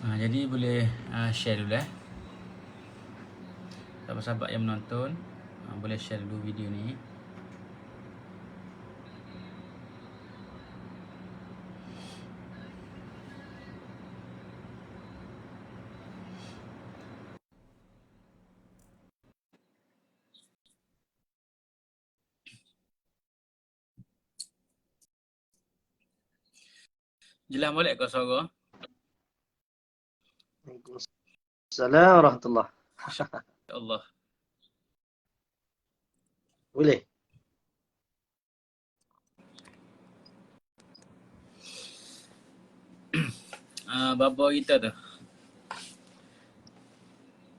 Jadi boleh share dulu sahabat-sahabat yang menonton, boleh share dulu video ni. Jelas molek kau suara? Waalaikumsalam warahmatullah. Allah. Boleh. Baba kita tu.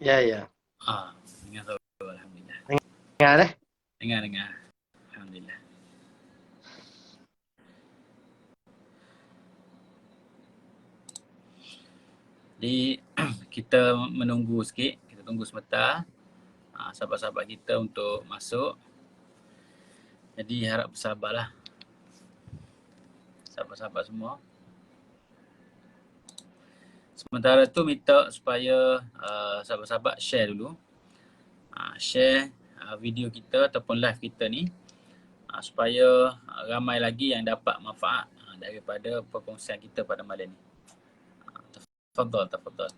Ya. Dengar suara alhamdulillah. Dengar eh? Dengar. Alhamdulillah. Jadi kita menunggu sikit, kita tunggu sebentar. Sahabat-sahabat kita untuk masuk. Jadi harap bersabarlah sahabat-sahabat semua. Sementara tu minta supaya sahabat-sahabat share dulu. Share video kita ataupun live kita ni supaya ramai lagi yang dapat manfaat daripada perkongsian kita pada malam ni. Tafadhal.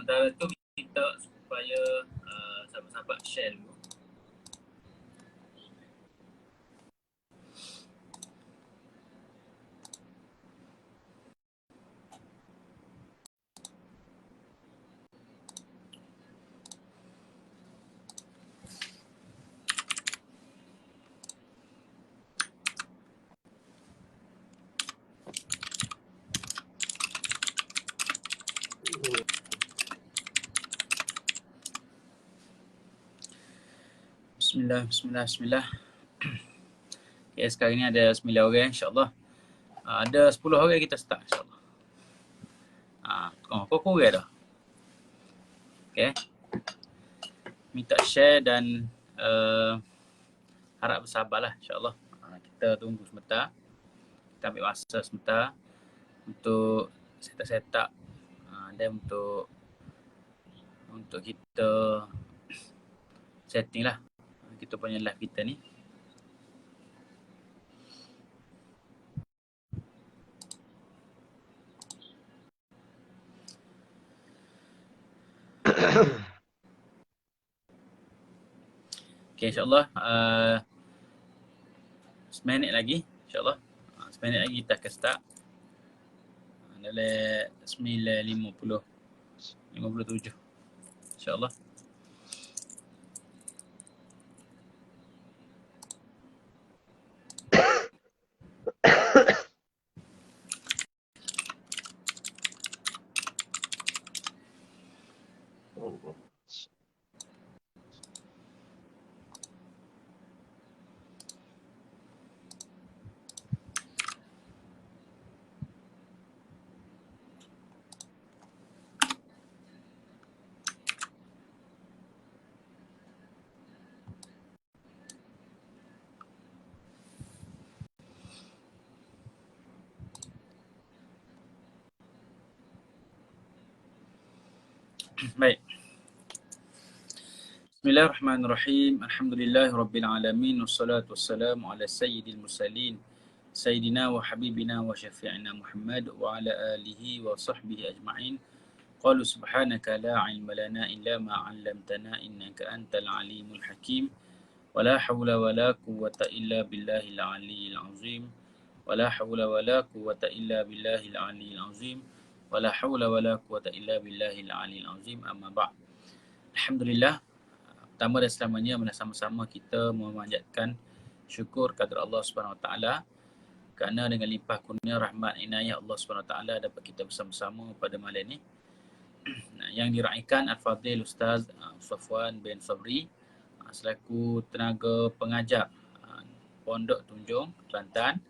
Sementara tu minta supaya sahabat-sahabat share dulu. Bismillah. Okay, sekarang ni ada 9 orang insyaAllah. Ada 10 orang kita start insyaAllah. Kau kurang dah. Okay. Minta share dan harap bersabarlah insyaAllah. Kita tunggu sebentar. Kita ambil masa sebentar untuk set up dan untuk kita setting lah kita punya live kita ni. Okay, insyaAllah 9 minit lagi insyaAllah. 9 minit lagi kita akan start dalam 9.57 insyaAllah. Baik. Bismillahirrahmanirrahim. Alhamdulillahirrabbilalamin. Wassalatu wassalamu ala sayyidil mursalin. Sayyidina wa habibina wa syafi'ina Muhammad wa ala alihi wa sahbihi ajma'in. qalu subhanaka la ilma lana illa ma 'allamtana innaka antal alimul hakim wa la haula wa la quwwata illa billahil aliyyil azim wa la haula wa la quwwata illa billahil aliyyil azim wa la haula wa la quwwata illa billahil aliyyil azim amma ba'd. Alhamdulillah, pertama dan selamanya sama-sama kita memanjatkan syukur kepada Allah Subhanahu Wa Taala kerana dengan limpah kurnia rahmat inayah Allah Subhanahu Wa Taala dapat kita bersama-sama pada malam ini. Yang diraihkan Al-Fadhil Ustaz Safwan bin Sabri selaku tenaga pengajar Pondok Tunjung, Kelantan,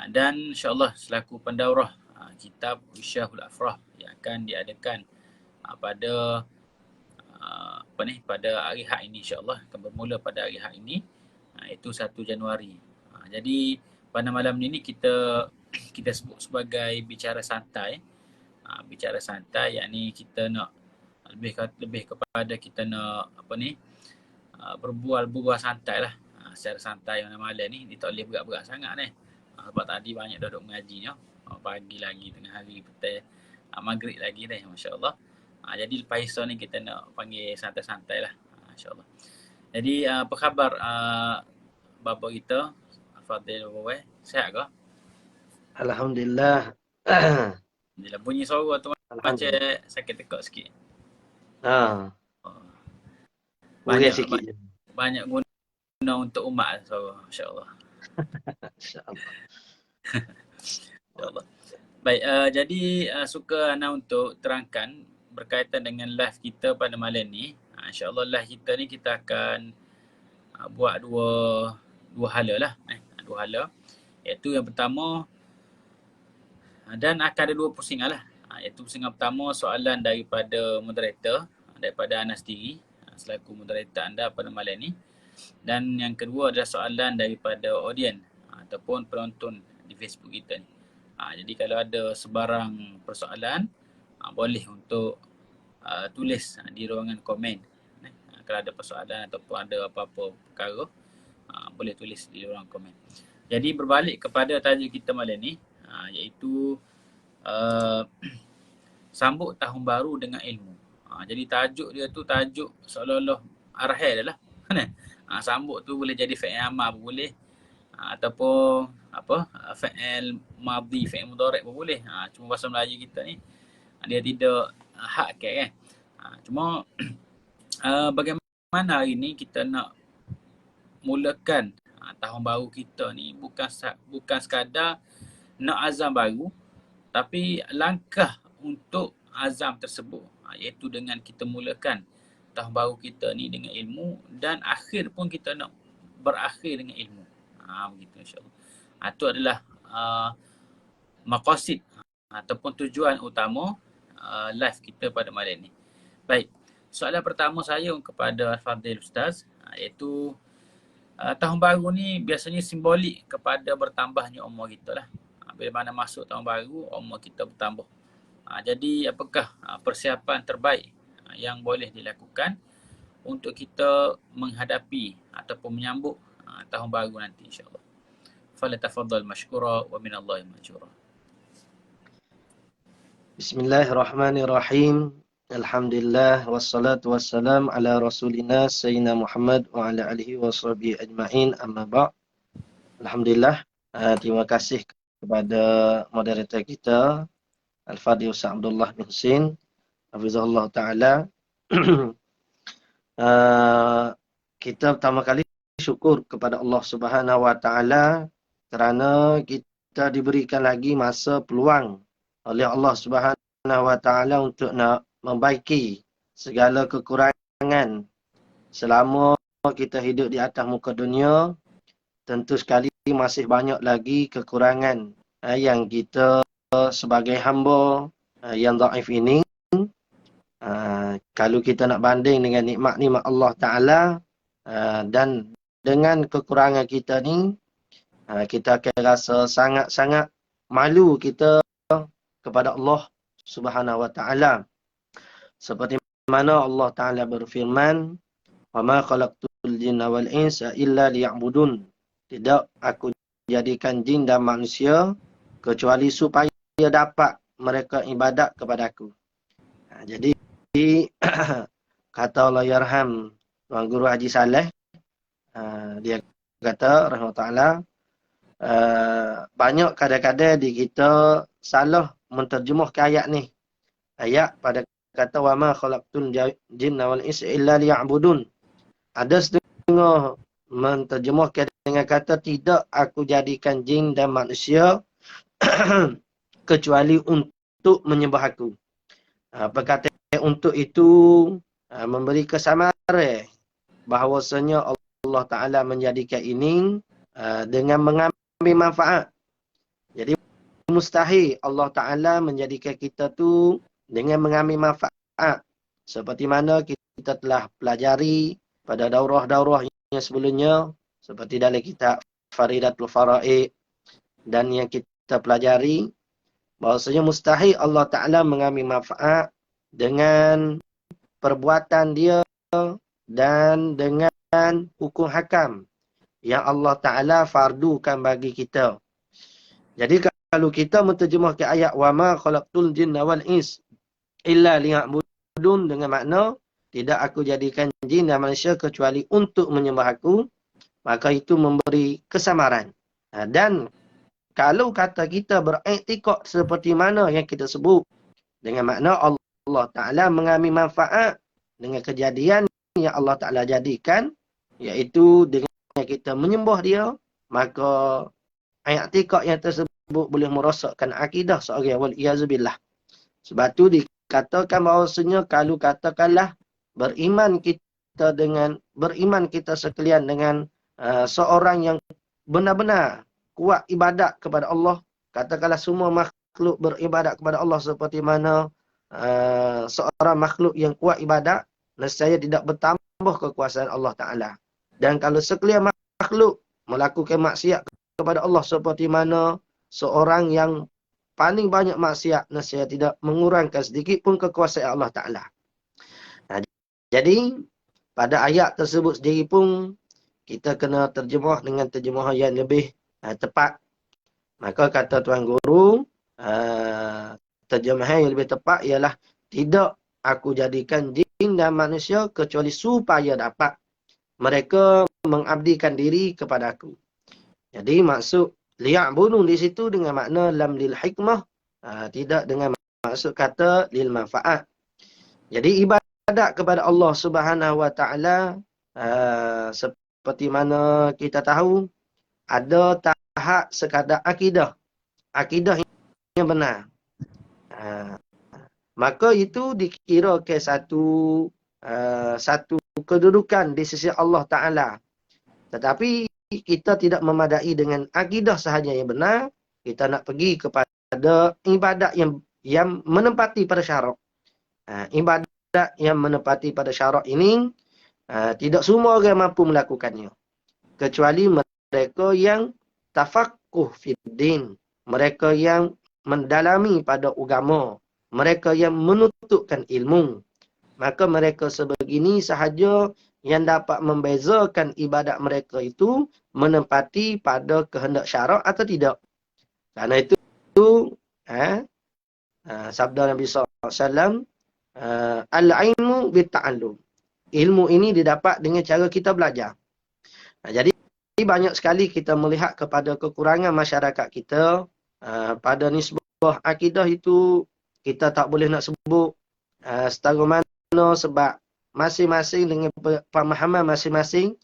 dan insya-Allah selaku pendaurah kitab Wisyahul Afrah yang akan diadakan pada pada hari Ahad ini, insya-Allah akan bermula pada hari Ahad ini, iaitu 1 Januari. Jadi pada malam ini kita sebut sebagai bicara santai. Bicara santai, yakni kita nak lebih kepada kita nak berbual santai lah, secara santai malam ni. Dia tak boleh berat-berat sangat ni. Sebab tadi banyak duduk mengaji ni. Pagi lagi, tengah hari, petang, maghrib lagi ni, masya-Allah. Jadi lepas esok ni kita nak panggil santai-santai lah, insya-Allah. Jadi apa khabar bapa kita Fadil Bawai? Sihat ke? Alhamdulillah. Alhamdulillah. Bunyi suara tu macam sakit tekak sikit. Banyak sikit. Banyak guna untuk umat suara, insya-Allah. Insya-Allah. InsyaAllah. Baik, jadi suka Ana untuk terangkan berkaitan dengan live kita pada malam ni. InsyaAllah live kita ni kita akan buat dua hala lah. Dua hala. Iaitu yang pertama, dan akan ada 2 pusingan lah. Iaitu pusingan pertama soalan daripada moderator, daripada Ana sendiri selaku moderator anda pada malam ni. Dan yang kedua adalah soalan daripada audien ataupun penonton di Facebook kita ni. Jadi kalau ada sebarang persoalan, boleh untuk tulis di ruangan komen. Kalau ada persoalan ataupun ada apa-apa perkara, boleh tulis di ruangan komen. Jadi berbalik kepada tajuk kita malam ni, iaitu sambut tahun baru dengan ilmu. Jadi tajuk dia tu tajuk seolah-olah arahai dah lah. Sambut tu boleh jadi fi'il amal pun boleh, ataupun fi'il madhi, fi'il mudhari' pun boleh. Cuma bahasa Melayu kita ni dia tidak hakkan kan. Cuma bagaimana hari ni kita nak mulakan tahun baru kita ni bukan sekadar nak azam baru, tapi langkah untuk azam tersebut iaitu dengan kita mulakan tahun baru kita ni dengan ilmu, dan akhir pun kita nak berakhir dengan ilmu. Begitu insya-Allah. Itu adalah maqasid ataupun tujuan utama live kita pada malam ni. Baik, soalan pertama saya kepada Al-Fadhil Ustaz iaitu tahun baru ni biasanya simbolik kepada bertambahnya umur kita lah. Bila mana masuk tahun baru, umur kita bertambah. Jadi apakah persiapan terbaik yang boleh dilakukan untuk kita menghadapi ataupun menyambut tahun baru nanti, insya-Allah. Falyatafaddal mashkura wa minallahi majura. Bismillahirrahmanirrahim. Alhamdulillah wassalatu wassalam ala rasulina sayyidina Muhammad wa ala alihi washabihi ajma'in, amma ba'. Alhamdulillah, terima kasih kepada moderator kita Al-Fadhil Ustaz Abdullah bin Husin hafizahullah taala. Kita pertama kali syukur kepada Allah Subhanahu wa taala kerana kita diberikan lagi masa peluang oleh Allah Subhanahu wa taala untuk nak membaiki segala kekurangan selama kita hidup di atas muka dunia. Tentu sekali masih banyak lagi kekurangan yang kita sebagai hamba yang dhaif ini, kalau kita nak banding dengan nikmat-nikmat Allah Ta'ala, dan dengan kekurangan kita ni, kita akan rasa sangat-sangat malu kita kepada Allah Subhanahu Wa Ta'ala. Seperti mana Allah Ta'ala berfirman, وَمَا خَلَقْتُ الْجِنَّ وَالْإِنسَ إِلَّا لِيَعْبُدُونَ. Tidak aku jadikan jin dan manusia kecuali supaya dapat mereka ibadat kepada aku. Jadi kata Allah yarham Tuan Guru Haji Saleh, dia kata rahmatullah, banyak kadang-kadang di kita salah menterjemahkan ayat ni. Ayat pada kata wa ma khalaqtul jinna wal insa illa liya'budun. Ada setengah menterjemahkan dengan kata tidak aku jadikan jin dan manusia kecuali untuk menyembah aku. Perkataan untuk itu memberi kesamaran bahawasanya Allah Ta'ala menjadikan ini dengan mengambil manfaat. Jadi mustahil Allah Ta'ala menjadikan kita tu dengan mengambil manfaat. Seperti mana kita telah pelajari pada daurah-daurah yang sebelumnya, seperti dalam kitab Faridatul Fara'id, dan yang kita pelajari, bahawasanya mustahil Allah Ta'ala mengambil manfaat dengan perbuatan dia dan dengan hukum hakam yang Allah Ta'ala fardukan bagi kita. Jadi kalau kita menterjemahkan ayat wa ma khalaqtul jinna wal ins illa liya'budun dengan makna tidak aku jadikan jin dan manusia kecuali untuk menyembah aku, maka itu memberi kesamaran. Dan kalau kata kita beriktikad seperti mana yang kita sebut dengan makna Allah Ta'ala mengambil manfaat dengan kejadian yang Allah Ta'ala jadikan, iaitu dengan kita menyembah dia, maka i'tikad yang tersebut boleh merosakkan akidah seorang wal iyazubillah. Sebab tu dikatakan bahawasanya kalau katakanlah beriman kita sekalian dengan seorang yang benar-benar kuat ibadat kepada Allah, katakanlah semua makhluk beribadat kepada Allah seperti mana seorang makhluk yang kuat ibadat, nescaya tidak bertambah kekuasaan Allah Ta'ala. Dan kalau sekalian makhluk melakukan maksiat kepada Allah seperti mana seorang yang paling banyak maksiat, nescaya tidak mengurangkan sedikit pun kekuasaan Allah Ta'ala. Jadi pada ayat tersebut sendiri pun kita kena terjemah dengan terjemahan yang lebih tepat. Maka kata Tuan Guru, terjemahan yang lebih tepat ialah tidak aku jadikan jin dan manusia kecuali supaya dapat mereka mengabdikan diri kepada aku. Jadi maksud liya'budun di situ dengan makna lam lil hikmah, tidak dengan maksud kata lil manfaat. Jadi ibadat kepada Allah Subhanahu wa Ta'ala, seperti mana kita tahu, ada tahap sekadar akidah. Akidah yang benar. Maka itu dikira ke satu kedudukan di sisi Allah Ta'ala. Tetapi kita tidak memadai dengan akidah sahaja yang benar. Kita nak pergi kepada ibadat yang menempati pada syarak. Ibadat yang menempati pada syarak ini, tidak semua orang mampu melakukannya. Kecuali mereka yang tafaqquh fid din. Mereka yang mendalami pada agama. Mereka yang menutupkan ilmu. Maka mereka sebegini sahaja yang dapat membezakan ibadat mereka itu menempati pada kehendak syarak atau tidak. Karena itu sabda Nabi SAW, al-ilmu bitta'allum. Ilmu ini didapat dengan cara kita belajar. Jadi banyak sekali kita melihat kepada kekurangan masyarakat kita pada nisbah akidah itu, kita tak boleh nak sebut setara mana, sebab masing-masing dengan pemahaman masing-masing.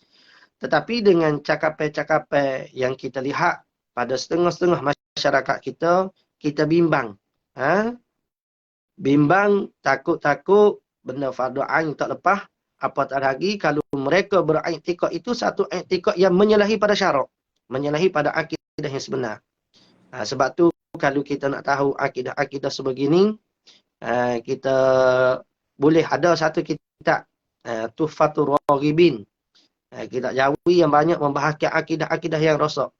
Tetapi dengan cakapan-cakapan yang kita lihat pada setengah-setengah masyarakat kita, kita bimbang. Bimbang, takut-takut benda fardu ain tak lepas. Apatah lagi kalau mereka beriktikad itu satu iktikad yang menyalahi pada syarak, menyalahi pada akidah yang sebenar. Sebab tu kalau kita nak tahu akidah-akidah sebegini, kita boleh ada satu kitab, Tuhfatur Raghibin, kitab Jawi yang banyak membahaskan akidah-akidah yang rosak.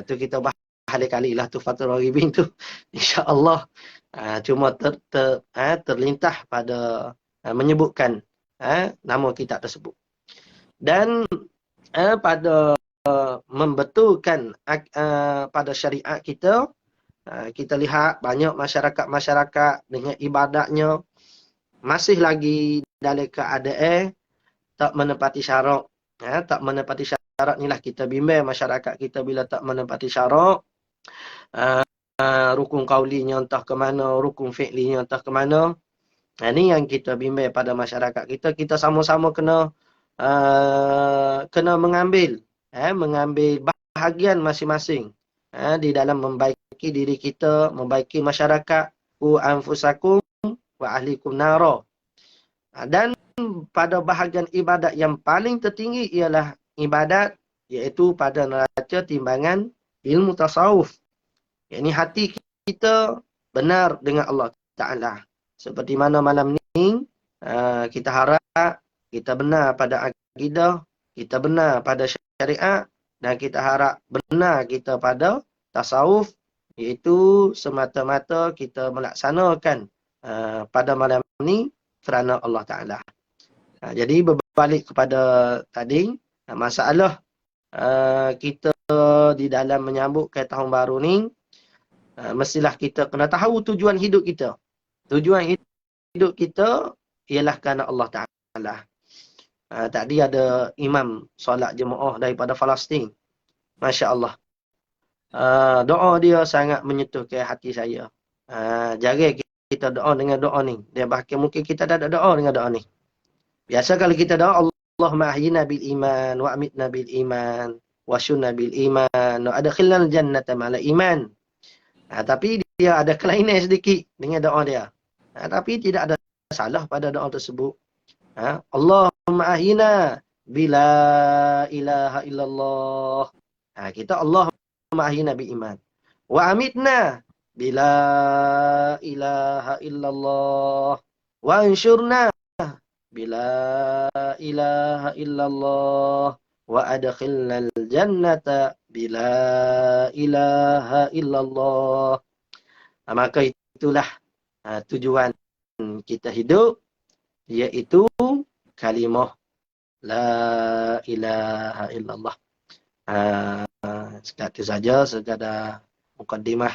Tu kita bahas kali-kali lah Tuhfatur Raghibin tu, insya-Allah. Cuma terlintah pada menyebutkan nama kitab tersebut. Dan pada membetulkan pada syariat kita, kita lihat banyak masyarakat-masyarakat dengan ibadatnya masih lagi dalam keadaan tak menepati syarat. Tak menepati syarat inilah kita bimbang masyarakat kita bila tak menepati syarat. Rukun qaulinya entah ke mana, rukun fi'linya entah ke mana. Ini yang kita bimbang pada masyarakat kita. Kita sama-sama kena mengambil bahagian masing-masing di dalam membaiki diri kita, membaiki masyarakat, anfusakum wa ahlikum nara. Dan pada bahagian ibadat yang paling tertinggi ialah ibadat iaitu pada neraca timbangan ilmu tasawuf. Ini hati kita benar dengan Allah Ta'ala. Seperti mana malam ni kita harap kita benar pada akidah, kita benar pada syariat, dan kita harap benar kita pada tasawuf, iaitu semata-mata kita melaksanakan pada malam ni kerana Allah Ta'ala. Jadi berbalik kepada tadi, masalah kita di dalam menyambutkan tahun baru ni, mestilah kita kena tahu tujuan hidup kita. Tujuan hidup kita ialah kerana Allah Ta'ala. Tadi ada imam solat jemaah daripada Palestin. Masya Allah. Doa dia sangat menyentuh ke hati saya. Jarang kita doa dengan doa ni. Dia bahkan mungkin kita dah ada doa dengan doa ni. Biasa kalau kita doa, Allahumma ahyina bil iman, wa amitna bil iman, wa syunna bil iman, wa adkhilnal jannata ma'al iman. Tapi dia ada kelainan sedikit dengan doa dia. Tapi tidak ada salah pada doa tersebut. Allahumma ahyina bila ilaha illallah. Kita Allahumma ahyina bil iman. Wa amitna bila ilaha illallah. Wa ansyurna bila ilaha illallah. Wa adkhilnal jannata bila ilaha illallah. Maka itulah tujuan kita hidup, iaitu kalimah la ilaha illallah. Sekadar saja, sekadar mukaddimah.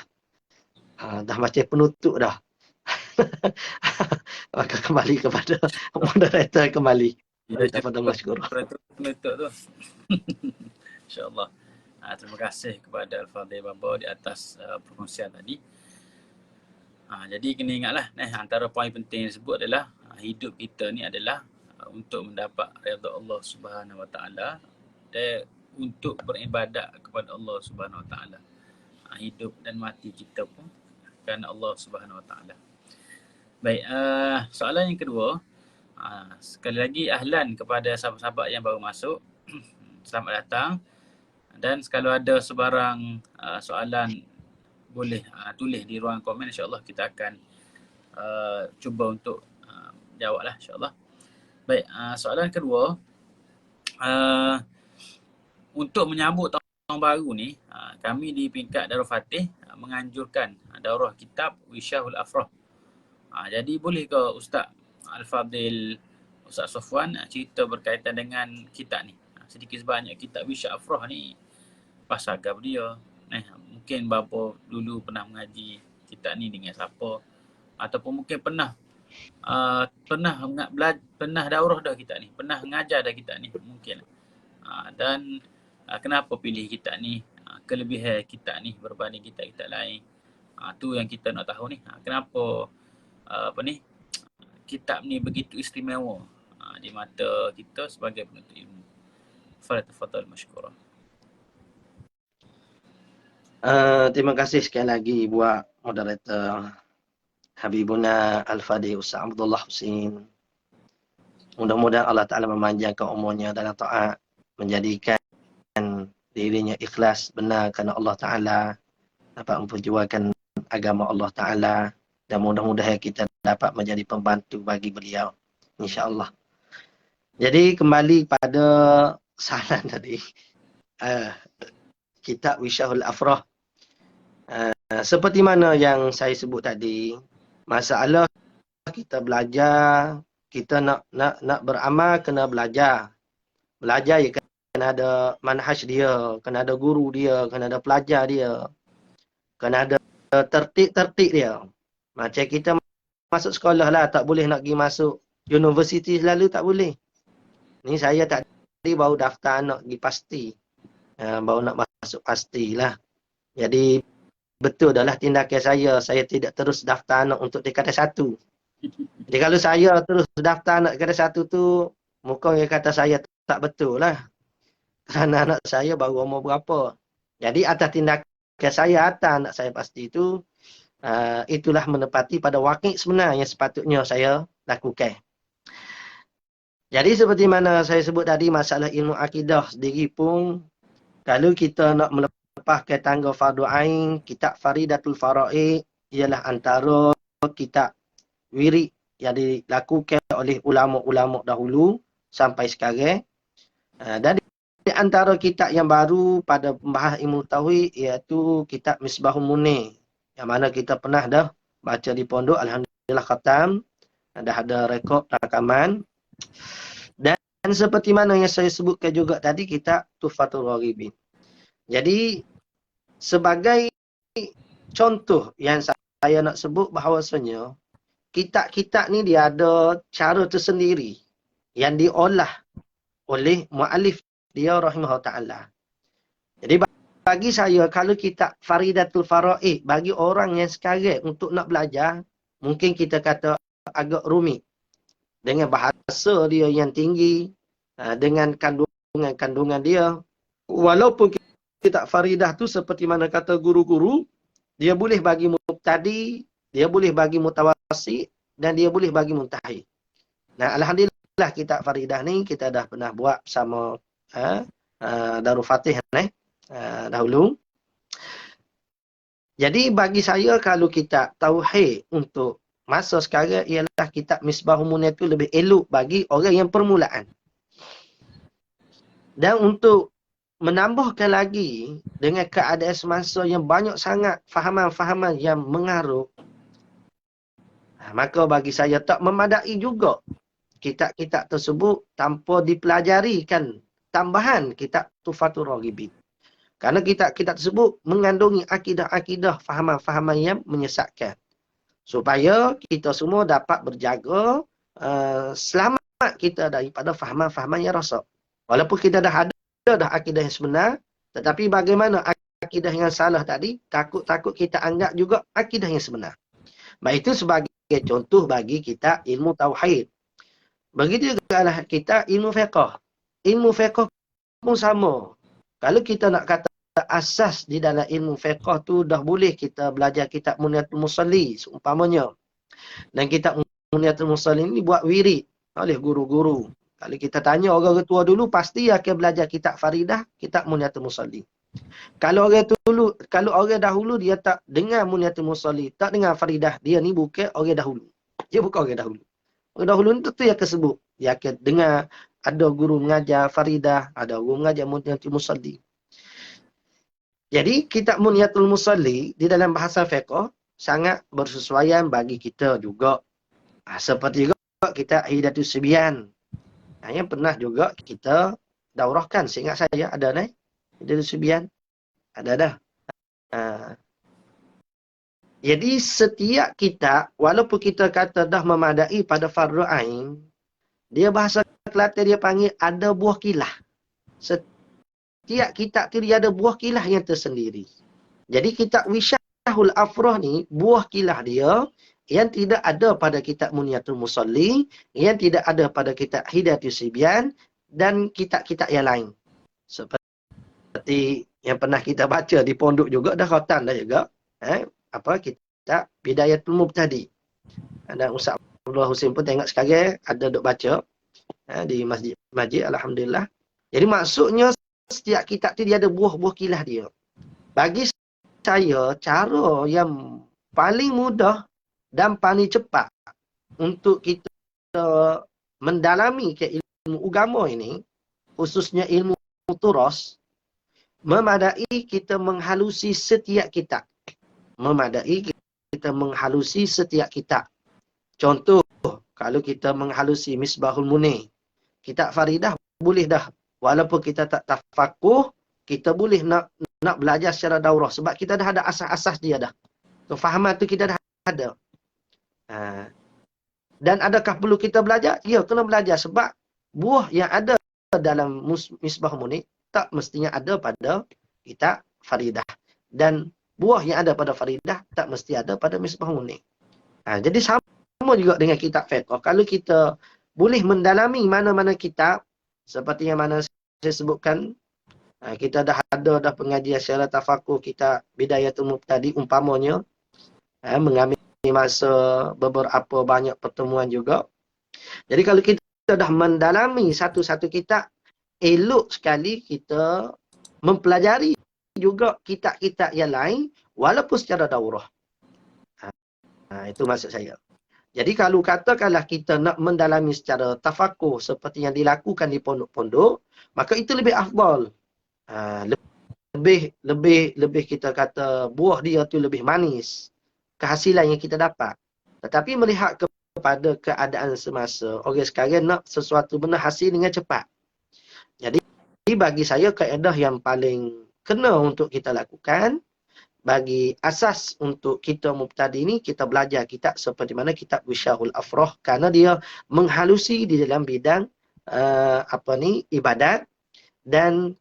Dah macam penutup dah. Maka kembali kepada moderator kembali. Kepada masykur. Penutup tu. InsyaAllah. Terima kasih kepada Al-Fadhil Baba di atas perkongsian tadi. Jadi kena ingatlah, antara poin penting tersebut adalah hidup kita ni adalah untuk mendapat redha Allah Subhanahu Wa Taala dan untuk beribadat kepada Allah Subhanahu Wa Taala. Hidup dan mati kita pun kerana Allah Subhanahu Wa Taala. Baik, soalan yang kedua, sekali lagi ahlan kepada sahabat-sahabat yang baru masuk. Selamat datang. Dan kalau ada sebarang soalan, boleh tulis di ruang komen. InsyaAllah kita akan cuba untuk jawablah insyaAllah. Baik, soalan kedua, untuk menyambut tahun baru ni, kami di peringkat Darul Fatih menganjurkan daurah kitab Wisyahul Afrah. Jadi boleh ke Ustaz Al-Fadhil, Ustaz Safwan cerita berkaitan dengan kitab ni? Sedikit sebanyak kitab Wisyahul Afrah ni pasal agama dia. Mungkin bapa dulu pernah mengaji kitab ni dengan siapa, ataupun mungkin pernah daurah dah kitab ni, pernah mengajar dah kitab ni mungkin. Dan kenapa pilih kitab ni, kelebihan kitab ni berbanding kitab-kitab lain. Tu yang kita nak tahu ni. Kenapa kitab ni begitu istimewa di mata kita sebagai penuntut ilmu. Fadhil masykurah. Terima kasih sekali lagi buat moderator Habibuna Al-Fadhil Ustaz Abdullah Husin. Mudah-mudahan Allah Ta'ala memanjangkan umurnya dalam taat, menjadikan dirinya ikhlas benar kerana Allah Ta'ala, dapat memperjuangkan agama Allah Ta'ala, dan mudah-mudahan kita dapat menjadi pembantu bagi beliau, insya-Allah. Jadi kembali pada soalan tadi, kitab Wisyahul Afrah. Seperti mana yang saya sebut tadi, masalah kita belajar, kita nak beramal kena belajar. Belajar ya kena ada manhaj dia, kena ada guru dia, kena ada pelajar dia, kena ada tertib dia. Macam kita masuk sekolah lah, tak boleh nak pergi masuk universiti selalu, tak boleh. Ni saya tadi baru daftar anak pergi pasti. Baru nak masuk pastilah. Jadi betul dah lah tindakan saya tidak terus daftar anak untuk tingkatan 1. Jadi kalau saya terus daftar anak tingkatan 1 tu, muka yang kata saya tak betul lah. Kerana anak saya baru umur berapa. Jadi atas tindakan saya atas anak saya pasti itu, itulah menepati pada wakil sebenar yang sepatutnya saya lakukan. Jadi seperti mana saya sebut tadi, masalah ilmu akidah sendiri pun, kalau kita nak melepaskan tangga fardu ain, kitab Faridatul Faraid ialah antara kitab wirid yang dilakukan oleh ulama-ulama dahulu sampai sekarang. Dan di antara kitab yang baru pada pembahas ilmu tauhid iaitu kitab Misbahul Munir, yang mana kita pernah dah baca di pondok, alhamdulillah khatam, dah ada rekod rakaman. Dan seperti mana yang saya sebutkan juga tadi, kitab Tuhfatul Gharibin. Jadi sebagai contoh yang saya nak sebut bahawasanya kitab-kitab ni dia ada cara tersendiri yang diolah oleh muallif dia rahimahullah ta'ala. Jadi bagi saya, kalau kitab Faridatul Faraid bagi orang yang sekarang untuk nak belajar, mungkin kita kata agak rumit. Dengan bahasa dia yang tinggi, dengan kandungan-kandungan dia. Walaupun kitab Faridah tu seperti mana kata guru-guru, dia boleh bagi mubtadi, dia boleh bagi mutawassit, dan dia boleh bagi muntahid. Nah, alhamdulillah kitab Faridah ni kita dah pernah buat bersama Darul Fatih dahulu. Jadi bagi saya, kalau kitab tauhid untuk masa sekarang ialah kitab Misbahul Munir itu lebih elok bagi orang yang permulaan. Dan untuk menambahkan lagi dengan keadaan semasa yang banyak sangat fahaman-fahaman yang mengarut, maka bagi saya tak memadai juga kitab-kitab tersebut tanpa dipelajarikan tambahan kitab Tuhfatul Gharibin. Kerana kitab-kitab tersebut mengandungi akidah-akidah fahaman-fahaman yang menyesatkan. Supaya kita semua dapat berjaga selamat kita daripada fahaman-fahaman yang rosak. Walaupun kita dah ada dah akidah yang sebenar, tetapi bagaimana akidah yang salah tadi, takut-takut kita anggap juga akidah yang sebenar. Baik, itu sebagai contoh bagi kita ilmu tauhid. Begitu juga lah kita ilmu fiqh. Ilmu fiqh pun sama. Kalau kita nak kata asas di dalam ilmu fiqh tu, dah boleh kita belajar kitab Muniatul Musalli seumpamanya. Dan kitab Muniatul Musalli ni buat wirid oleh guru-guru. Kalau kita tanya orang tua dulu, pasti akan belajar kitab Faridah, kitab Muniatul Musalli. Kalau orang dahulu dia tak dengar Muniatul Musalli, tak dengar Faridah, dia ni bukan orang dahulu. Dia bukan orang dahulu. Orang dahulu ni tentu yang akan sebut. Dia akan dengar ada guru mengajar Faridah, ada guru mengajar Muniatul Musalli. Jadi kitab Muniatul Musalli di dalam bahasa fiqh sangat bersesuaian bagi kita juga. Seperti juga kitab Hidayatus Sibyan. Yang pernah juga kita daurahkan, seingat saya ada ni. Hidayatus Sibyan. Ada dah. Jadi setiap kitab, walaupun kita kata dah memadai pada fardu ain, dia bahasa Kelantan dia panggil ada buah kilah. Setiap kitab tu dia ada buah kilah yang tersendiri. Jadi kitab Wisyahul Afrah ni, buah kilah dia yang tidak ada pada kitab Muniatul Musalli, yang tidak ada pada kitab Hidayatus Sibyan, dan kitab-kitab yang lain. Seperti yang pernah kita baca di pondok juga, dah khatam dah juga. Kitab Bidayatul Mubtadi. Dan Ustaz Abdullah Husin pun tengok sekarang ada duk baca di masjid, alhamdulillah. Jadi maksudnya setiap kitab tu dia ada buah-buah kilah dia. Bagi saya, cara yang paling mudah dan paling cepat untuk kita mendalami ke ilmu agama ini, khususnya ilmu turas, memadai kita menghalusi setiap kitab. Memadai kita menghalusi setiap kitab. Contoh, kalau kita menghalusi Misbahul Munir, kitab Faridah boleh dah. Walaupun kita tak tafakuh, kita boleh nak belajar secara daurah. Sebab kita dah ada asas-asas dia dah. Kefahaman tu kita dah ada. Dan adakah perlu kita belajar? Ya, kena belajar sebab buah yang ada dalam Misbah Munir tak mestinya ada pada kitab Faridah. Dan buah yang ada pada Faridah tak mesti ada pada Misbah Munir. Jadi sama juga dengan kitab fiqh. Kalau kita boleh mendalami mana-mana kitab, seperti yang mana saya sebutkan, kita dah ada pengajian secara tafakuh kitab Bidayatul Mubtadi umpamanya, mengambil masa beberapa banyak pertemuan juga. Jadi kalau kita dah mendalami satu-satu kitab, elok sekali kita mempelajari juga kitab-kitab yang lain walaupun secara daurah. Itu maksud saya. Jadi kalau katakanlah kita nak mendalami secara tafakuh seperti yang dilakukan di pondok-pondok, maka itu lebih afdal. Lebih kita kata buah dia tu lebih manis. Kehasilan yang kita dapat. Tetapi melihat kepada keadaan semasa, orang sekarang nak sesuatu benda hasil dengan cepat. Jadi bagi saya kaedah yang paling kena untuk kita lakukan, bagi asas untuk kita mubtadi ni, kita belajar kitab seperti mana kitab Wisyahul Afrah, kerana dia menghalusi di dalam bidang ibadat, dan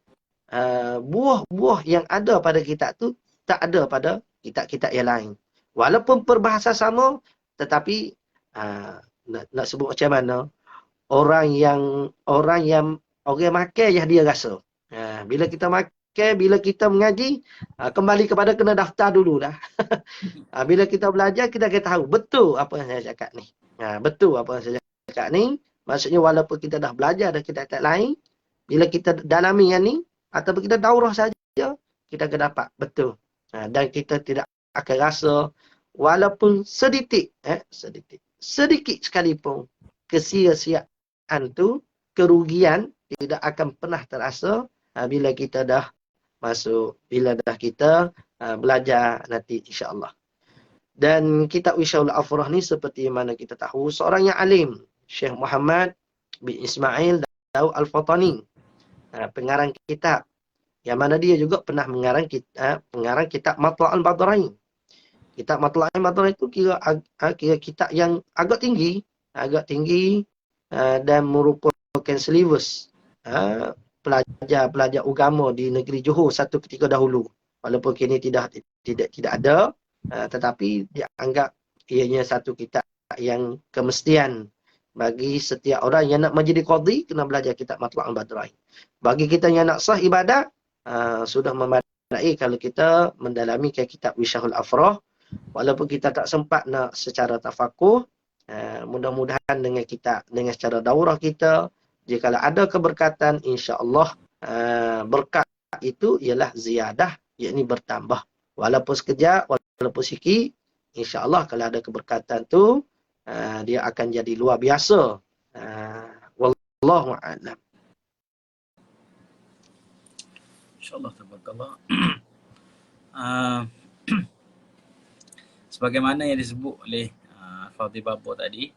buah-buah yang ada pada kitab tu tak ada pada kitab-kitab yang lain. Walaupun perbahasa sama, tetapi nak sebut macam mana, orang makan yang dia rasa. Bila kita makan, bila kita mengaji, kembali kepada kena daftar dululah. Bila kita belajar, kita akan tahu betul apa yang saya cakap ni. Betul apa yang saya cakap ni. Maksudnya walaupun kita dah belajar dan kita tak lain, bila kita dalami yang ni, ataupun kita daurah saja, kita akan dapat betul. Dan kita tidak akan rasa, walaupun sedikit sekalipun, kesia-siaan tu, kerugian tidak akan pernah terasa bila kita dah masuk, bila dah kita belajar nanti insya-Allah. Dan kitab Wisyahul Afrah ni seperti mana kita tahu, seorang yang alim, Syekh Muhammad bin Ismail Daud Al-Fatani, pengarang kitab, yang mana dia juga pernah mengarang kitab Matla'ul Badrain. Kitab Matla'ul Badrain itu kira kitab yang agak tinggi dan merupakan silibus pelajar agama di negeri Johor satu ketika dahulu. Walaupun kini tidak ada, tetapi dianggap ianya satu kitab yang kemestian bagi setiap orang yang nak menjadi qadhi, kena belajar kitab Matla'ul Badrain. Bagi kita yang nak sah ibadat, sudah memadai kalau kita mendalami kitab Wisyahul Afrah. Walaupun kita tak sempat nak secara tafakuh, mudah-mudahan dengan secara daurah kita, jika ada keberkatan, insya-Allah berkat itu ialah ziyadah, yakni bertambah. Walaupun sekejap, walaupun sikit, insya-Allah kalau ada keberkatan tu, dia akan jadi luar biasa. Wallahu a'lam. InsyaAllah, tabarakallah. Sebagaimana yang disebut oleh Fadhil Babo tadi,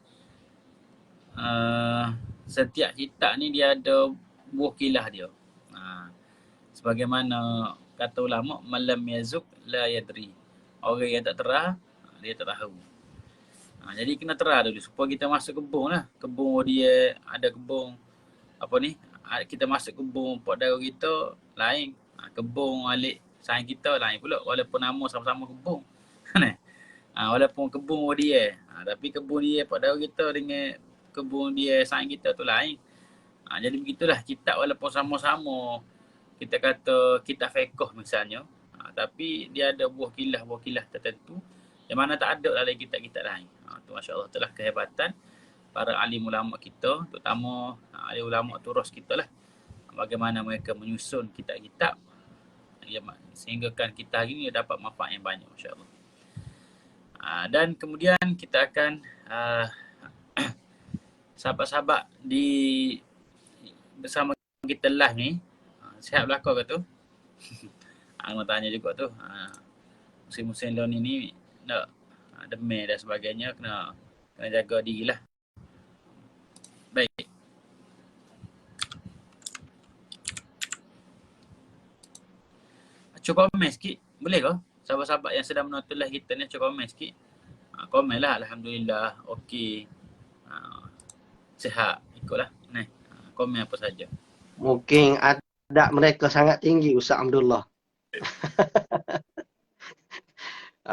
setiap kitab ni dia ada buah kilah dia. Sebagaimana kata ulama, malam yazuk la yadri. Orang yang tak terah, dia tak tahu. Jadi kena terah dulu supaya kita masuk kebun lah. Kebun dia ada kebun kita masuk kebun pak daun kita lain. Kebun alik sains kita lain pula, walaupun nama sama-sama kebun. Walaupun kebun dia, tapi kebun dia pak daun kita dengan kebun dia sains kita tu lain. Jadi begitulah kitab, walaupun sama-sama kita kata kitab fiqh misalnya, tapi dia ada buah kilah tertentu yang mana tak ada dalam kitab-kitab lain. Tu masya-Allah, itulah kehebatan para alim ulama kita, terutama alim ulama turus kita lah. Bagaimana mereka menyusun kitab-kitab sehinggakan kita hari ini dapat manfaat yang banyak, masya-Allah. Dan kemudian kita akan sahabat-sahabat bersama kita live ni, sihat belakang ke tu? Nak tanya juga tu. Musim-musim lawan ini nak demam dan sebagainya, kena jaga diri lah. Baik. Cuba komen sikit, boleh ke? Sahabat-sahabat yang sedang menonton live kita ni, cuba komen sikit. Komen lah, Alhamdulillah, okey, sihat, ikutlah. Komen apa saja. Mungkin adab mereka sangat tinggi, Ustaz Abdullah.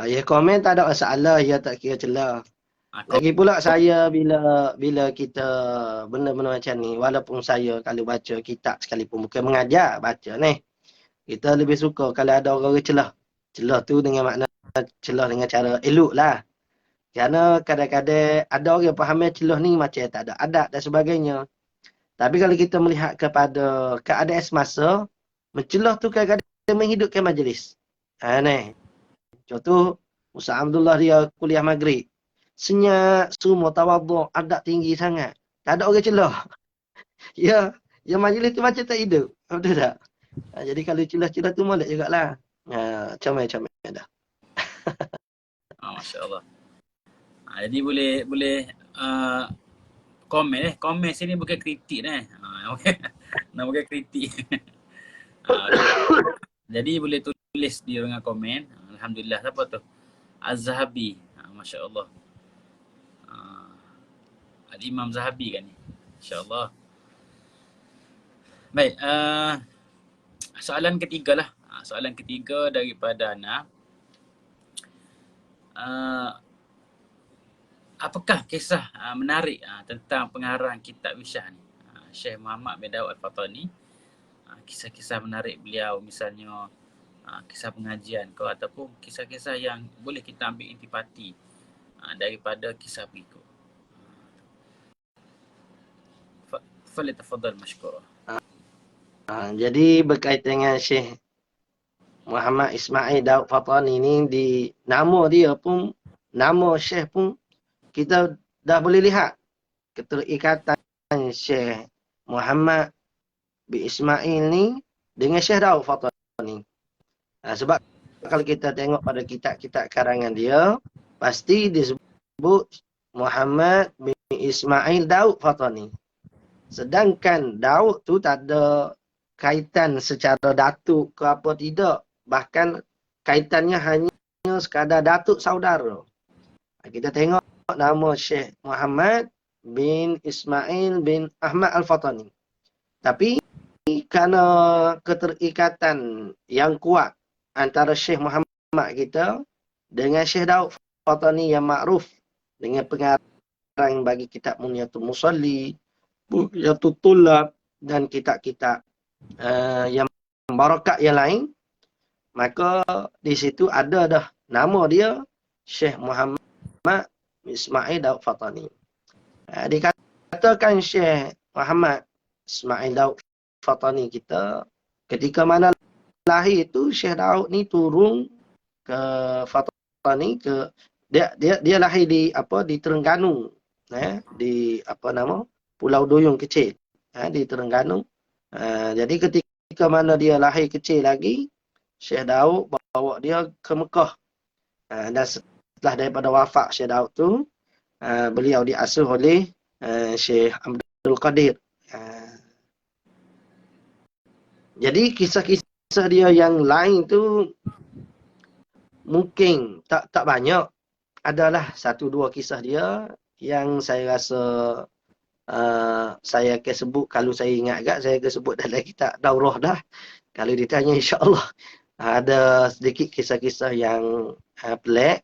Ya komen tak ada masalah, ya tak kira celah. Lagi pula saya bila kita benda-benda macam ni, walaupun saya kalau baca kitab sekalipun bukan mengajar, baca ni. Kita lebih suka kalau ada orang celah. Celah tu dengan makna celah dengan cara elok lah. Kerana kadang-kadang ada orang faham celah ni macam tak ada adab dan sebagainya. Tapi kalau kita melihat kepada keadaan semasa, mencelah tu kadang-kadang menghidupkan majlis. Ni. Contoh, Ustaz Abdullah dia kuliah maghrib. Senyap, semua tawaduk, adab tinggi sangat. Tak ada orang celah. Ya, majlis tu macam tak hidup. Betul tak? Jadi kalau celah-celah tu molek jugalah. Comel-comel dah. Masya Allah. Jadi boleh komen komen sini bukan kritik bukan kritik. Jadi boleh tulis di ruangan komen. Alhamdulillah, siapa tu? Az-Zahabi. Masya Allah. Al-Imam Zahabi kan ni. InsyaAllah. Baik, soalan ketiga lah. Soalan ketiga daripada Ana. Apakah kisah menarik tentang pengarang kitab Wisyah ni? Syekh Muhammad bin Daud Al-Fatani. Kisah-kisah menarik beliau, misalnya kisah pengajian ke, ataupun kisah-kisah yang boleh kita ambil intipati daripada kisah berikut. Falyatafaddal mashkura. Jadi berkaitan dengan Syekh Muhammad Ismail Daud Fatani ni, di nama dia pun, nama Syekh pun kita dah boleh lihat keterikatan Syekh Muhammad bin Ismail ni dengan Syekh Daud Fatani. Sebab kalau kita tengok pada kitab-kitab karangan dia, pasti disebut Muhammad bin Ismail Daud Fatani. Sedangkan Daud tu tak ada kaitan secara datuk ke apa tidak. Bahkan kaitannya hanya sekadar datuk saudara. Kita tengok nama Syekh Muhammad bin Ismail bin Ahmad Al-Fatani. Tapi kerana keterikatan yang kuat antara Syekh Muhammad kita dengan Syekh Daud Fatani yang makruf dengan pengarang bagi kitab Munyatul Musalli, Bughyatul Tullab dan kitab-kitab yang barakat yang lain, maka di situ ada dah nama dia Syekh Muhammad Ismail Daud Fatani. Dikatakan Syekh Muhammad Ismail Daud Fatani kita, ketika mana lahir itu Syekh Daud ni turun ke Fatani, ke dia lahir di Terengganu, di Pulau Duyung kecil, di Terengganu. Jadi ketika mana dia lahir kecil lagi, Syekh Daud bawa dia ke Mekah. Dan setelah daripada wafat Syekh Daud tu, beliau diasuh oleh Syekh Abdul Qadir. Jadi kisah-kisah dia yang lain tu mungkin tak banyak. Adalah satu dua kisah dia yang saya rasa saya akan sebut, kalau saya ingat agak, saya akan sebut dalam kitab daurah dah. Kalau ditanya, insya-Allah ada sedikit kisah-kisah yang pelik,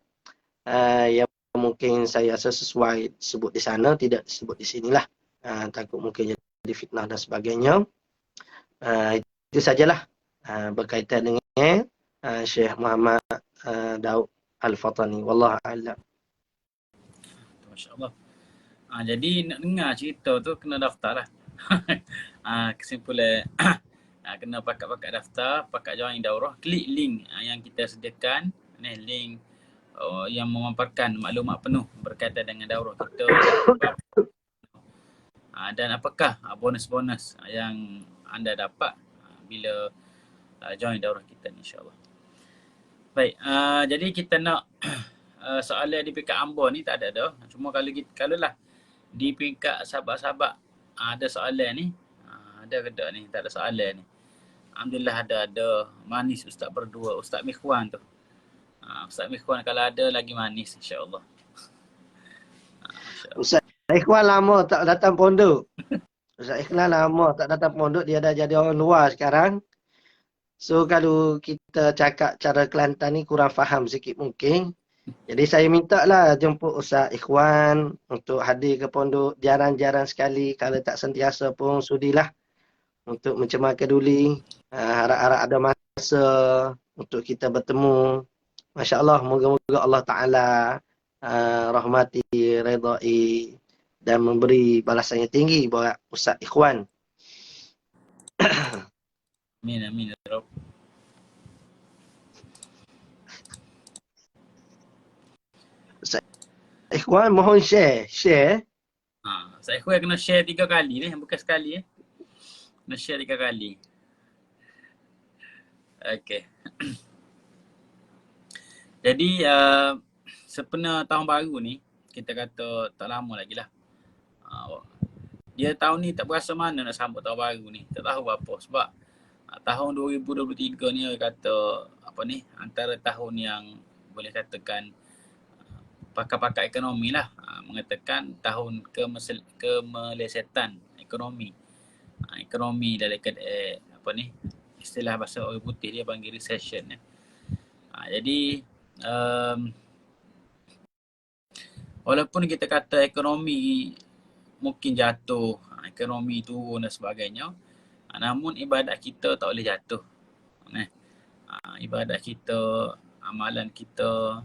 yang mungkin saya rasa sesuai sebut di sana, tidak disebut di sinilah. Takut mungkin jadi fitnah dan sebagainya. Itu sajalah berkaitan dengan Syekh Muhammad Daud Al-Fatani. Wallahu a'lam. Masya-Allah. Jadi nak dengar cerita tu kena daftar lah. Kesimpulan kena pakat daftar, pakat join daurah, klik link yang kita sediakan, link yang memaparkan maklumat penuh berkaitan dengan daurah kita. Dan apakah bonus-bonus yang anda dapat bila join daurah kita ni, insya-Allah. Baik, jadi kita nak soalan di peringkat Ambon ni tak ada dah. Cuma kalau lah di peringkat sahabat-sahabat ada soalan ni, ada ke tak ni? Tak ada soalan ni. Alhamdulillah ada manis Ustaz berdua, Ustaz Mikhwan tu. Ustaz Mikhwan kalau ada lagi manis, insya-Allah. Ustaz Ikhwan lama tak datang pondok. Ustaz Ikhwan lama tak datang pondok, dia dah jadi orang luar sekarang. So kalau kita cakap cara Kelantan ni kurang faham sikit mungkin. Jadi saya minta lah jemput Ustaz Ikhwan untuk hadir ke pondok jarang-jarang sekali. Kalau tak sentiasa pun sudilah untuk mencemarkan duli. Harap-harap ada masa untuk kita bertemu. Masya Allah, moga-moga Allah Ta'ala rahmati, redai dan memberi balasan yang tinggi buat Ustaz Ikhwan. Amin, amin. Ya Rabb. Ustaz Ikhwan mohon share. Saya kena share 3 kali ni, bukan sekali Kena share 3 kali. Okay. Jadi sepenuh tahun baru ni, kita kata tak lama lagi lah. Dia tahun ni tak berasa mana nak sambut tahun baru ni. Tak tahu apa sebab tahun 2023 ni kata antara tahun yang boleh katakan pakar-pakar ekonomi lah mengatakan tahun kemelesetan ekonomi. Ekonomi dalam istilah bahasa orang putih dia panggil recession. Jadi walaupun kita kata ekonomi mungkin jatuh, ekonomi turun dan sebagainya, namun ibadat kita tak boleh jatuh. Ibadat kita, amalan kita,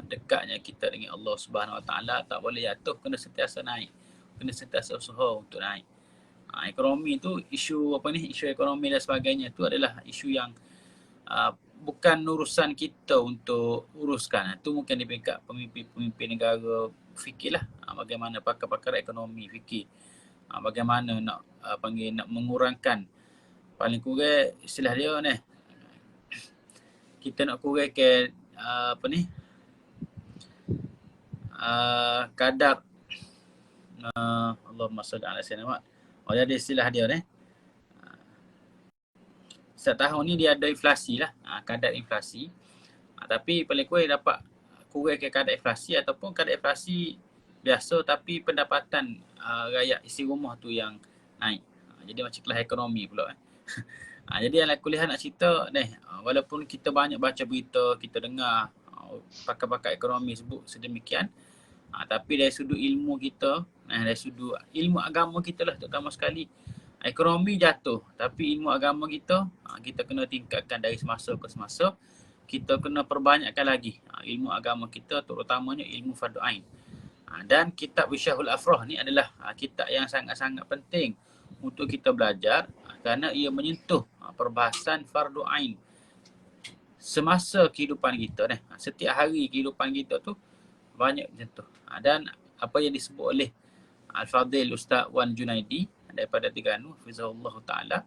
dekatnya kita dengan Allah Subhanahu Wa Taala tak boleh jatuh, kena sentiasa naik, kena sentiasa usaha untuk naik. Ekonomi tu isu isu ekonomi dan sebagainya tu adalah isu yang bukan urusan kita untuk uruskan. Itu mungkin di peringkat pemimpin negara fikirlah bagaimana pakar-pakar ekonomi fikir bagaimana nak nak mengurangkan, paling kurang istilah dia ni, kita nak kurang ke kadar Allahumma salli ala sayyidina Muhammad. Jadi istilah dia ni, setiap tahun ni dia ada inflasi lah, kadar inflasi. Tapi paling kurang dapat kurang ke kadar inflasi ataupun kadar inflasi biasa tapi pendapatan rakyat isi rumah tu yang naik. Jadi macam kelas ekonomi pula. Jadi yang kuliah nak cerita ni, walaupun kita banyak baca berita, kita dengar pakar-pakar ekonomi sebut sedemikian, tapi dari sudut ilmu kita, dari sudut ilmu agama kita lah terutama sekali, ekonomi jatuh tapi ilmu agama kita, kita kena tingkatkan dari semasa ke semasa. Kita kena perbanyakkan lagi ilmu agama kita, terutamanya ilmu fardu ain. Dan kitab Wisyahul Afrah ni adalah kitab yang sangat-sangat penting untuk kita belajar kerana ia menyentuh perbahasan fardu ain semasa kehidupan kita. Setiap hari kehidupan kita tu banyak menyentuh. Dan apa yang disebut oleh Al-Fadhil Ustaz Wan Junaidi daripada Terengganu, Hafizahullah Ta'ala,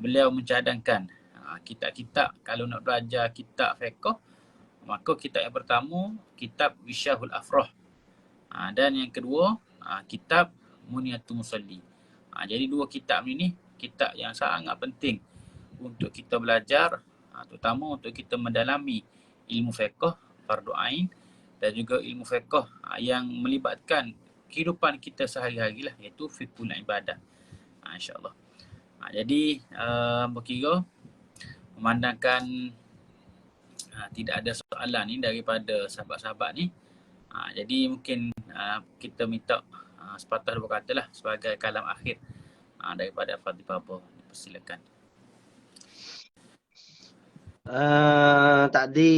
beliau mencadangkan kitab-kitab, kalau nak belajar kitab fiqh, maka kitab yang pertama kitab Wisyahul Afrah, dan yang kedua kitab Muniyatul Musalli. Jadi dua kitab ni kitab yang sangat penting untuk kita belajar, terutama untuk kita mendalami ilmu fiqh fardu ain dan juga ilmu fiqh yang melibatkan kehidupan kita sehari-hari lah, iaitu fiqhul ibadah, insya-Allah. Jadi berkira memandangkan tidak ada soalan ni daripada sahabat-sahabat ni, jadi mungkin kita minta sepatah dua kata lah sebagai kalam akhir daripada Fadhil Baba. Persilakan. Tadi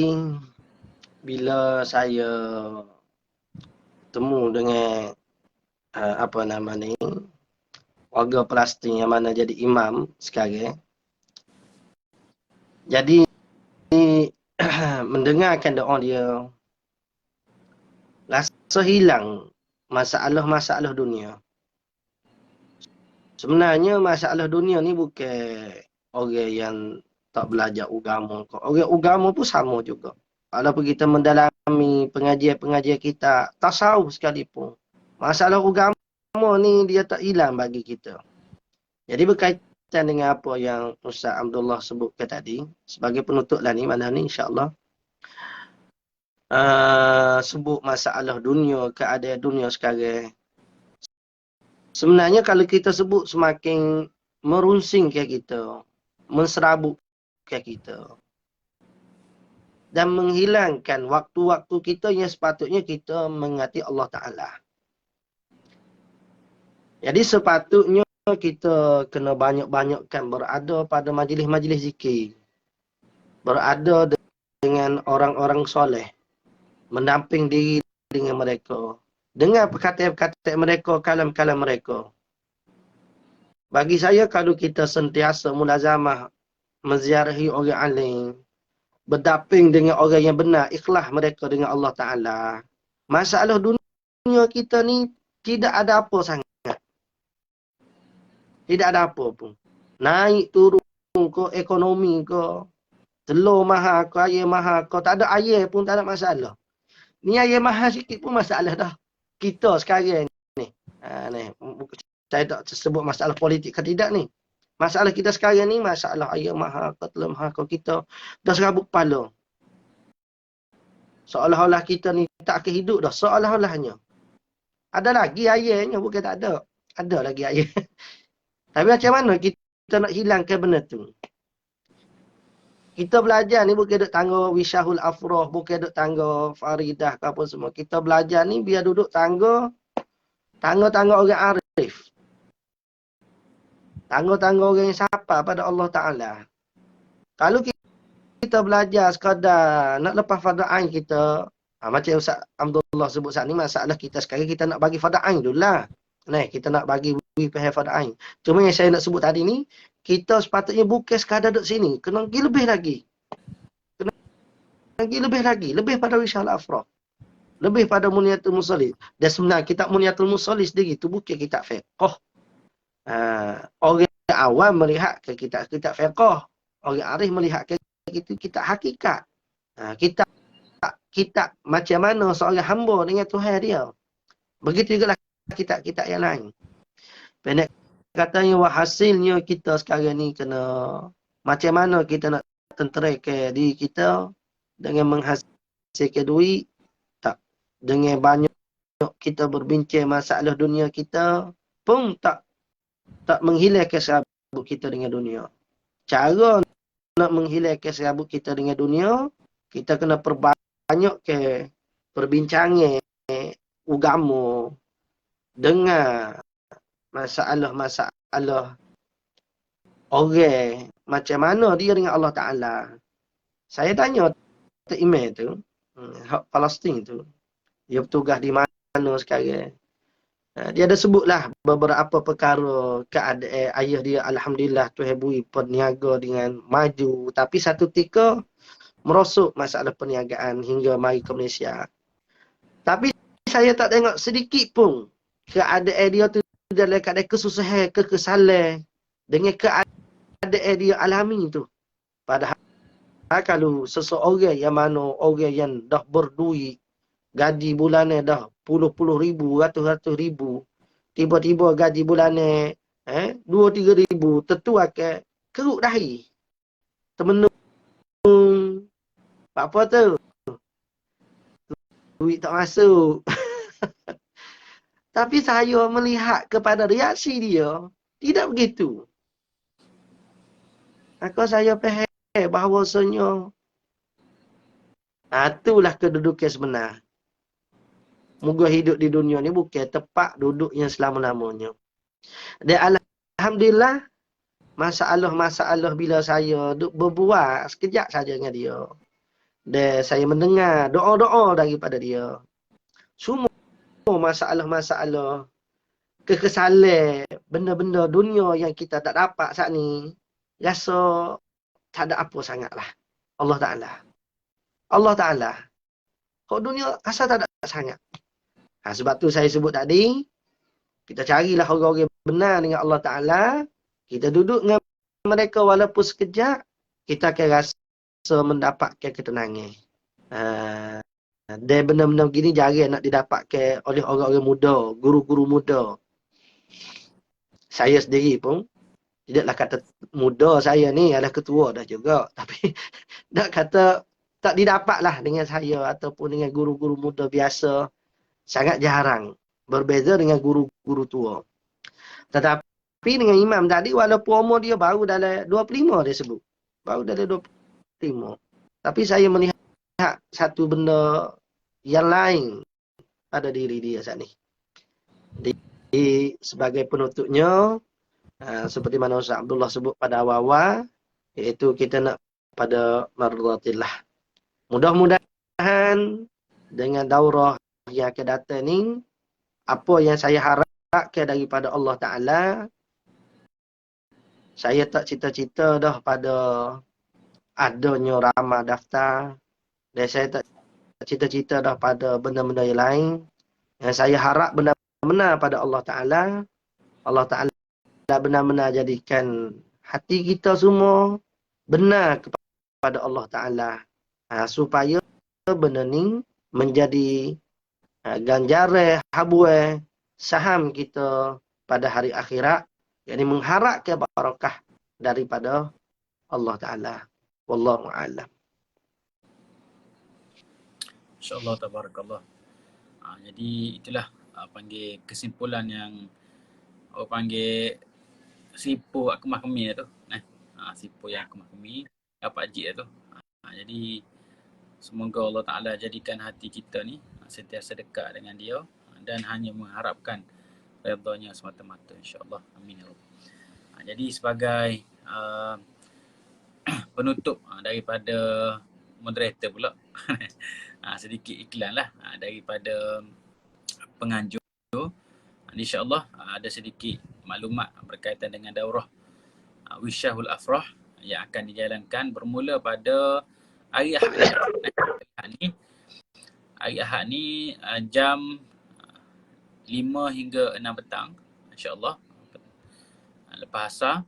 bila saya temu dengan warga Palestin yang mana jadi imam sekarang, jadi mendengarkan doa dia, rasa hilang masalah-masalah dunia. Sebenarnya masalah dunia ni bukan orang yang tak belajar agama. Orang agama pun sama juga. Walaupun kita mendalami pengajian-pengajian kita, tasawuf sekalipun, masalah agama ni dia tak hilang bagi kita. Jadi berkaitan dengan apa yang Ustaz Abdullah sebutkan tadi, sebagai penutup lah ni, mana ni insya-Allah. sebut masalah dunia, keadaan dunia sekarang. Sebenarnya kalau kita sebut semakin merunsing ke kita, menserabut ke kita. Dan menghilangkan waktu-waktu kita yang sepatutnya kita mengingati Allah Ta'ala. Jadi sepatutnya kita kena banyak-banyakkan berada pada majlis-majlis zikir. Berada dengan orang-orang soleh. Mendamping diri dengan mereka. Dengar perkataan-perkataan mereka, kalam-kalam mereka. Bagi saya, kalau kita sentiasa mulazamah menziarahi orang alim, berdamping dengan orang yang benar, ikhlas mereka dengan Allah Ta'ala, masalah dunia kita ni tidak ada apa sangat. Tidak ada apa pun. Naik turun ke ekonomi ke, telur mahal ke, air mahal ke, tak ada air pun tak ada masalah. Ni air mahal sikit pun masalah dah. Kita sekarang ni. Ni. Saya tak sebut masalah politik ke tidak ni. Masalah kita sekarang ni, masalah air mahal ke, telur mahal ke, kita dah serabut kepala. Seolah-olah kita ni tak akan hidup dah. Seolah-olahnya. Ada lagi airnya, bukan tak ada. Ada lagi air. Tapi macam mana kita nak hilangkan benda tu? Kita belajar ni bukan duduk tangga Wisyahul Afrah, bukan duduk tangga Faridah ke apa semua. Kita belajar ni biar duduk tangga orang arif. Tangga orang yang sapa pada Allah Ta'ala. Kalau kita belajar sekadar nak lepas farda'ain kita, macam Ustaz Abdullah sebut saat ni, masalah kita sekarang kita nak bagi farda'ain dulu lah. Kita nak bagi pihak farda'ain. Cuma yang saya nak sebut tadi ni, kita sepatutnya bukan sekadar duduk sini. Kena pergi lebih lagi. Lebih pada Wisyahul Afrah. Lebih pada Muniyatul Musallis. Dan sebenarnya kitab Muniyatul Musallis sendiri itu bukan kitab fiqh. Orang awam melihat ke kitab fiqh. Orang arif melihat ke kitab hakikat. Kitab macam mana seorang hamba dengan Tuhan dia. Begitu juga lah kitab-kitab yang lain. Pendek katanya, hasilnya kita sekarang ni kena macam mana kita nak tenteraikan diri kita dengan menghasilkan duit, tak. Dengan banyak kita berbincang masalah dunia kita pun tak menghilangkan serabut kita dengan dunia. Cara nak menghilangkan serabut kita dengan dunia, kita kena perbanyak ke perbincangan agama, dengar masalah orang macam mana dia dengan Allah Ta'ala. Saya tanya imam tu, Palestin tu, dia bertugas di mana sekarang. Dia ada sebutlah beberapa perkara keadaan ayah dia, alhamdulillah Tuhan beri perniaga dengan maju, tapi satu ketika merosot masalah perniagaan hingga mari ke Malaysia. Tapi saya tak tengok sedikit pun keadaan dia tu dalam keadaan kesusahan, kekesalan dengan keadaan dia alami tu. Padahal kalau seseorang yang mana orang yang dah berduit, gaji bulannya dah puluh-puluh ribu, ratus-ratus ribu, tiba-tiba gaji bulannya 2-3 ribu, tentu akan keruk dahi. Termenung. Apa tu? Duit tak masuk. Tapi saya melihat kepada reaksi dia, tidak begitu. Maka saya faham bahawasanya itulah kedudukan sebenar. Moga hidup di dunia ni bukan tempat duduk yang selama-lamanya. Dan alhamdulillah, masalah-masalah bila saya berbuat sekejap saja dengan dia. Dan saya mendengar doa-doa daripada dia. Semua masalah-masalah kekesalan, benda-benda dunia yang kita tak dapat saat ni, rasa tak ada apa sangatlah. Allah Ta'ala. Kok dunia rasa tak ada sangat. Sebab tu saya sebut tadi, kita carilah orang-orang benar dengan Allah Ta'ala, kita duduk dengan mereka walaupun sekejap, kita akan rasa mendapatkan ketenangan. Dan benda-benda begini jarang nak didapatkan oleh orang-orang muda, guru-guru muda. Saya sendiri pun, tidaklah kata muda saya ni adalah ketua dah juga. Tapi nak kata tak didapatlah dengan saya ataupun dengan guru-guru muda biasa. Sangat jarang. Berbeza dengan guru-guru tua. Tetapi dengan imam tadi, walaupun umur dia baru dalam 25 dia sebut. Baru dalam 25. Tapi saya melihat satu benda yang lain pada diri dia saat ni. Sebagai penutupnya, seperti mana Ustaz Abdullah sebut pada awal-awal, iaitu kita nak pada mardatillah. Mudah-mudahan dengan daurah yang akan datang ni, apa yang saya harapkan daripada Allah Ta'ala, saya tak cita-cita dah pada adanya ramah daftar, dan saya tak cita-cita dah pada benda-benda yang lain. Yang saya harap benar-benar pada Allah Ta'ala, Allah Ta'ala benar-benar jadikan hati kita semua benar kepada Allah Ta'ala. Supaya benda ni menjadi ganjaran habuai saham kita pada hari akhirat, yakni mengharapkan barakah daripada Allah Ta'ala. Wallahu a'lam. InsyaAllah, tabarakallah. Jadi itulah panggil kesimpulan yang orang panggil sipu akmah kemi tu. Sipu yang akmah kemi dapat jid tu. Jadi semoga Allah Ta'ala jadikan hati kita ni sentiasa dekat dengan dia dan hanya mengharapkan redha-Nya semata-mata, insya-Allah. Amin ya rabbal. Jadi sebagai penutup daripada moderator pula sedikit iklan lah daripada penganjur. InsyaAllah ada sedikit maklumat berkaitan dengan daurah Wisyahul Afrah yang akan dijalankan bermula pada hari Ahad ni jam 5 hingga 6 petang, insyaAllah, lepas asar,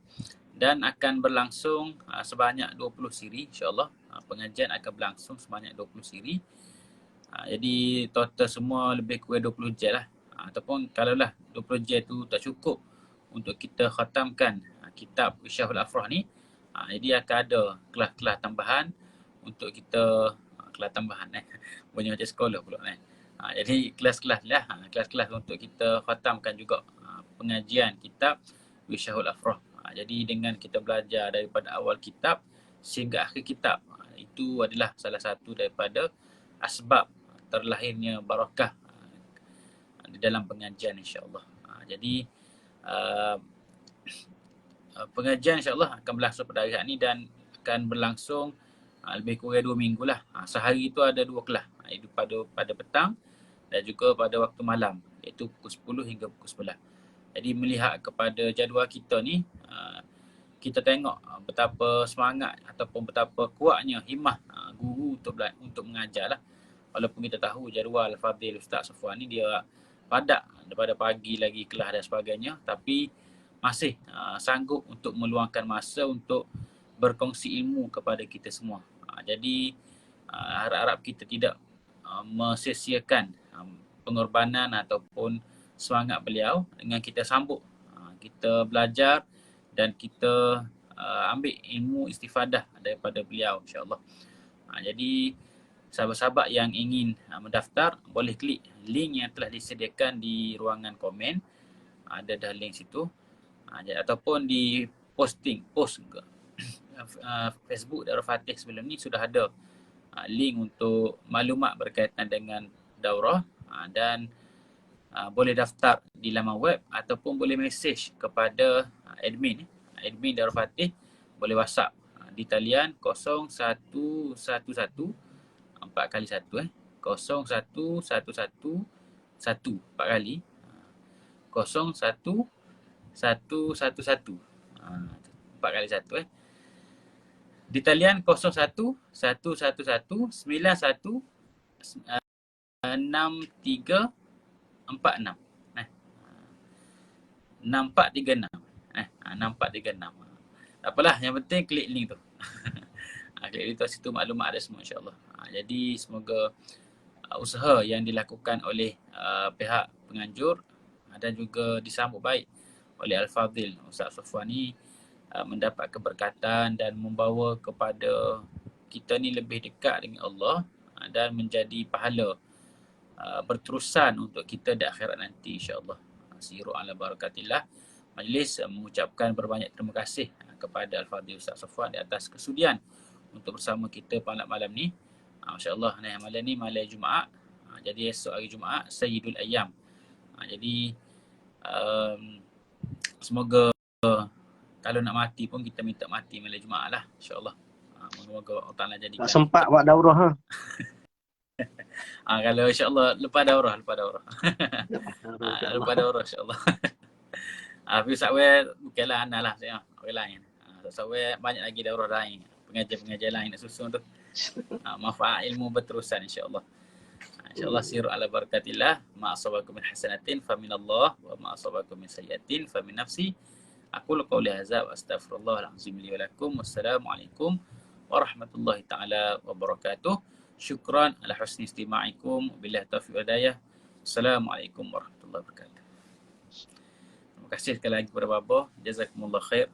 dan akan berlangsung sebanyak 20 siri, insyaAllah. Pengajian akan berlangsung sebanyak 20 siri. Jadi total semua lebih kurang 20 jam lah. Ataupun kalaulah 20 jam tu tak cukup untuk kita khatamkan kitab Wisyahul Afrah ni, jadi akan ada kelas-kelas tambahan untuk kita, kelas tambahan bunyi macam sekolah pula jadi kelas-kelas lah, kelas-kelas untuk kita khatamkan juga pengajian kitab Wisyahul Afrah. Jadi dengan kita belajar daripada awal kitab sehingga akhir kitab, itu adalah salah satu daripada asbab terlahirnya barakah di dalam pengajian, insya-Allah. Jadi pengajian insya-Allah akan berlangsung pada hari ini dan akan berlangsung lebih kurang 2 minggu lah. Sehari itu ada 2 kelas, iaitu pada petang dan juga pada waktu malam, iaitu pukul 10 hingga pukul 11. Jadi melihat kepada jadual kita ni, kita tengok betapa semangat ataupun betapa kuatnya himmah guru untuk mengajar lah. Walaupun kita tahu jadual Fadil Ustaz Safwan ni dia padat daripada pagi lagi kelas dan sebagainya, tapi masih sanggup untuk meluangkan masa untuk berkongsi ilmu kepada kita semua. Jadi harap-harap kita tidak mensia-siakan pengorbanan ataupun semangat beliau dengan kita sambut, kita belajar dan kita ambil ilmu istifadah daripada beliau, insya-Allah. Jadi sahabat-sahabat yang ingin mendaftar boleh klik link yang telah disediakan di ruangan komen, ada dah link situ, ataupun di post Facebook Darul Fatih sebelum ni sudah ada link untuk maklumat berkaitan dengan daurah, dan boleh daftar di laman web ataupun boleh mesej kepada admin Darul Fatih, boleh WhatsApp di talian 0111 4 kali 1 0111 1 4 kali 01111 4 kali 1 di talian 0111 91 6346 6436 6436. Tak apalah, yang penting klik link tu. Klik link tu, situ maklumat ada semua, insya-Allah. Jadi semoga usaha yang dilakukan oleh pihak penganjur dan juga disambut baik oleh Al-Fadhil Ustaz Safwan ni mendapat keberkatan dan membawa kepada kita ni lebih dekat dengan Allah dan menjadi pahala berterusan untuk kita di akhirat nanti insya-Allah. Siru ala barakatillah. Majlis mengucapkan berbanyak terima kasih kepada Al-Fadhil Ustaz Safwan di atas kesudian untuk bersama kita pada malam ni. Masya-Allah, malam ni malam Jumaat. Jadi esok hari Jumaat Sayyidul Ayyam. Jadi semoga kalau nak mati pun kita minta mati malam Jumaat lah insya-Allah. Moga-moga Allah Taala jadikan. Tak sempat buat daurah ha. Kalau insya-Allah lepas daurah. Lepas daurah insya-Allah. Tapi Ustaz Wei bukanlah ana lah saya, orang lain. Ustaz Wei banyak lagi daurah lain, pengajar-pengajar lain nak susun tu. Manfaat ilmu berterusan insya-Allah. InsyaAllah siru ala barakatillah. Ma asabakum min hasanatin fa min Allah wa ma asabakum min sayyiatin fa min nafsi. Aku qauli hadza wa astaghfirullahal azim li wa lakum. Wassalamualaikum warahmatullahi taala wabarakatuh. Syukran ala husni istima'ikum. Billahi taufiq wal hidayah. Assalamualaikum warahmatullahi wabarakatuh. Terima kasih sekali lagi kepada Bapa. Jazakumullah khair.